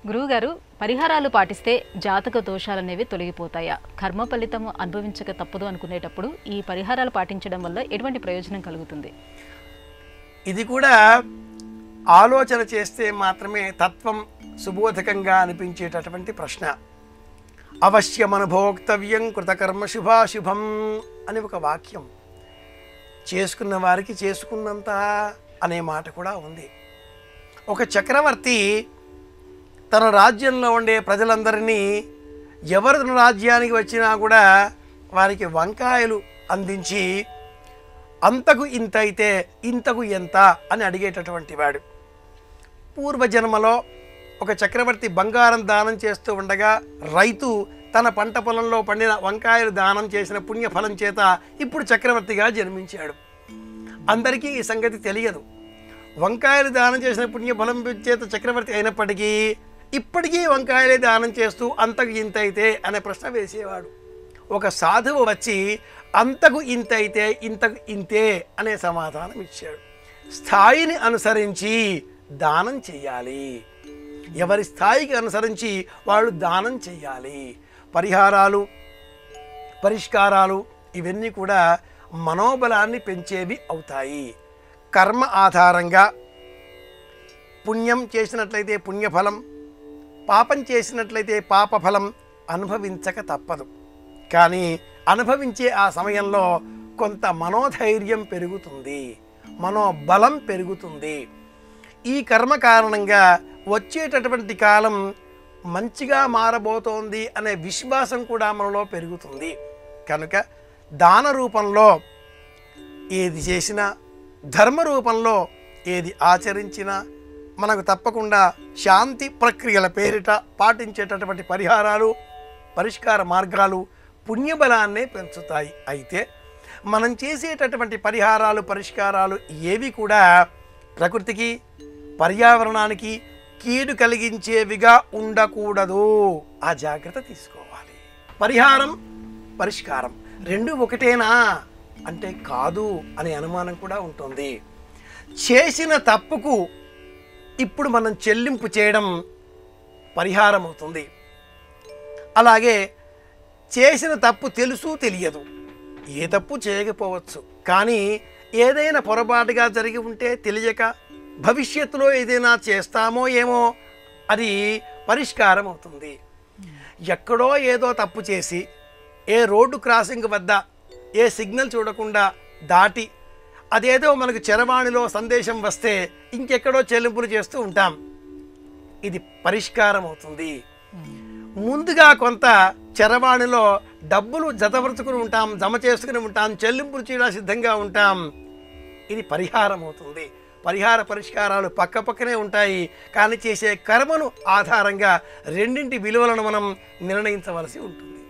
గురువుగారు, పరిహారాలు పాటిస్తే జాతక దోషాలనేవి తొలగిపోతాయా? కర్మ ఫలితం అనుభవించక తప్పదు అనుకునేటప్పుడు ఈ పరిహారాలు పాటించడం వల్ల ఎటువంటి ప్రయోజనం కలుగుతుంది? ఇది కూడా ఆలోచన చేస్తే మాత్రమే తత్వం సుబోధకంగా అనిపించేటటువంటి ప్రశ్న. అవశ్యమనుభోక్తవ్యం కృతకర్మ శుభాశుభం అని ఒక వాక్యం. చేసుకున్న వారికి చేసుకున్నంత అనే మాట కూడా ఉంది. ఒక చక్రవర్తి తన రాజ్యంలో ఉండే ప్రజలందరినీ ఎవరి రాజ్యానికి వచ్చినా కూడా వారికి వంకాయలు అందించి అంతకు ఇంత అయితే ఇంతకు ఎంత అని అడిగేటటువంటి వాడు. పూర్వజన్మలో ఒక చక్రవర్తి బంగారం దానం చేస్తూ ఉండగా రైతు తన పంట పొలంలో పండిన వంకాయలు దానం చేసిన పుణ్యఫలం చేత ఇప్పుడు చక్రవర్తిగా జన్మించాడు. అందరికీ ఈ సంగతి తెలియదు. వంకాయలు దానం చేసిన పుణ్యఫలం చేత చక్రవర్తి అయినప్పటికీ ఇప్పటికీ వంకాయలే దానం చేస్తూ అంతకు ఇంత అయితే అనే ప్రశ్న వేసేవాడు. ఒక సాధువు వచ్చి అంతకు ఇంత అయితే ఇంతకు ఇంతే అనే సమాధానం ఇచ్చాడు. స్థాయిని అనుసరించి దానం చెయ్యాలి. ఎవరి స్థాయికి అనుసరించి వాళ్ళు దానం చెయ్యాలి. పరిహారాలు, పరిష్కారాలు ఇవన్నీ కూడా మనోబలాన్ని పెంచేవి అవుతాయి. కర్మ ఆధారంగా పుణ్యం చేసినట్లయితే పుణ్యఫలం, పాపం చేసినట్లయితే పాపఫలం అనుభవించక తప్పదు. కానీ అనుభవించే ఆ సమయంలో కొంత మనోధైర్యం పెరుగుతుంది, మనోబలం పెరుగుతుంది. ఈ కర్మ కారణంగా వచ్చేటటువంటి కాలం మంచిగా మారబోతోంది అనే విశ్వాసం కూడా మనలో పెరుగుతుంది. కనుక దాన రూపంలో ఏది చేసినా, ధర్మ రూపంలో ఏది ఆచరించినా మనకు తప్పకుండా శాంతి ప్రక్రియల పేరిట పాటించేటటువంటి పరిహారాలు, పరిష్కార మార్గాలు పుణ్యబలాన్నే పెంచుతాయి. అయితే మనం చేసేటటువంటి పరిహారాలు, పరిష్కారాలు ఏవి కూడా ప్రకృతికి, పర్యావరణానికి కీడు కలిగించేవిగా ఉండకూడదు. ఆ జాగ్రత్త తీసుకోవాలి. పరిహారం, పరిష్కారం రెండు ఒకటేనా అంటే కాదు అనే అనుమానం కూడా ఉంటుంది. చేసిన తప్పుకు ఇప్పుడు మనం చెల్లింపు చేయడం పరిహారం అవుతుంది. అలాగే చేసిన తప్పు తెలుసు తెలియదు, ఏ తప్పు చేయకపోవచ్చు, కానీ ఏదైనా పొరపాటుగా జరిగి ఉంటే తెలియక భవిష్యత్తులో ఏదైనా చేస్తామో ఏమో అది పరిష్కారం అవుతుంది. ఎక్కడో ఏదో తప్పు చేసి ఏ రోడ్డు క్రాసింగ్ వద్ద ఏ సిగ్నల్ చూడకుండా దాటి అదేదో మనకు చరవాణిలో సందేశం వస్తే ఇంకెక్కడో చెల్లింపులు చేస్తూ ఉంటాం. ఇది పరిష్కారం అవుతుంది. ముందుగా కొంత చరవాణిలో డబ్బులు జతపరుచుకుని ఉంటాం, జమ చేసుకుని ఉంటాం, చెల్లింపులు చేయడానికి సిద్ధంగా ఉంటాం. ఇది పరిహారం అవుతుంది. పరిహార పరిష్కారాలు పక్కపక్కనే ఉంటాయి, కానీ చేసే కర్మను ఆధారంగా రెండింటి విలువలను మనం నిర్ణయించవలసి ఉంటుంది.